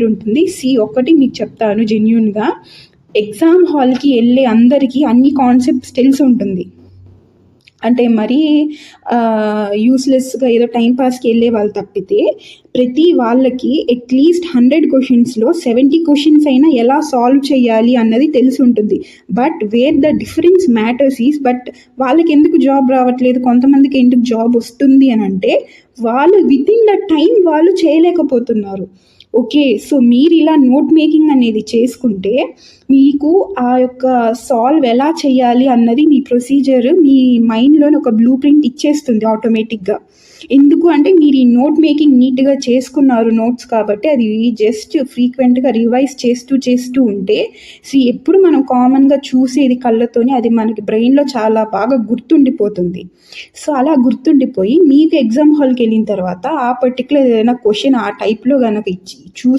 ఉంటుంది. ఒకటి మీకు చెప్తాను జెన్యూన్‌గా. ఎగ్జామ్ హాల్‌కి ఎళ్ళే అందరికీ అన్ని కాన్సెప్ట్స్ తెలిసుంటుంది. అంటే మరీ యూజ్‌లెస్‌గా ఏదో టైమ్ పాస్‌కి ఎళ్ళే వాళ్ళు తప్పితే, ప్రతి వాళ్ళకి అట్‌లీస్ట్ 100 క్వెషన్స్‌లో 70 క్వెషన్స్ అయినా ఎలా సాల్వ్ చేయాలి అన్నది తెలిసుంటుంది. But where the difference matters but వాళ్ళకెందుకు జాబ్ రావట్లేదు, కొంతమందికి ఎందుకు జాబ్ వస్తుంది అనంటే, వాళ్ళు వితిన్ ద టైమ్ వాళ్ళు చేయలేకపోతున్నారు. ఓకే. సో మీరిలా నోట్ మేకింగ్ అనేది చేసుకుంటే, మీకు ఆ యొక్క సాల్వ్ ఎలా చేయాలి అన్నది మీ ప్రొసీజర్ మీ మైండ్‌లోని ఒక బ్లూ ప్రింట్ ఇచ్చేస్తుంది ఆటోమేటిక్‌గా. ఎందుకు అంటే మీరు ఈ నోట్ మేకింగ్ నీట్‌గా చేసుకున్నారు నోట్స్ కాబట్టి, అది జస్ట్ ఫ్రీక్వెంట్‌గా రివైజ్ చేస్తూ ఉంటే ఎప్పుడు మనం కామన్‌గా చూసేది కళ్ళతోని అది మనకి బ్రెయిన్‌లో చాలా బాగా గుర్తుండిపోతుంది. సో అలా గుర్తుండిపోయి మీకు ఎగ్జామ్ హాల్‌కెళ్ళిన తర్వాత ఆ పర్టిక్యులర్ ఏదైనా క్వెషన్ ఆ టైప్‌లో గనక ఇచ్చి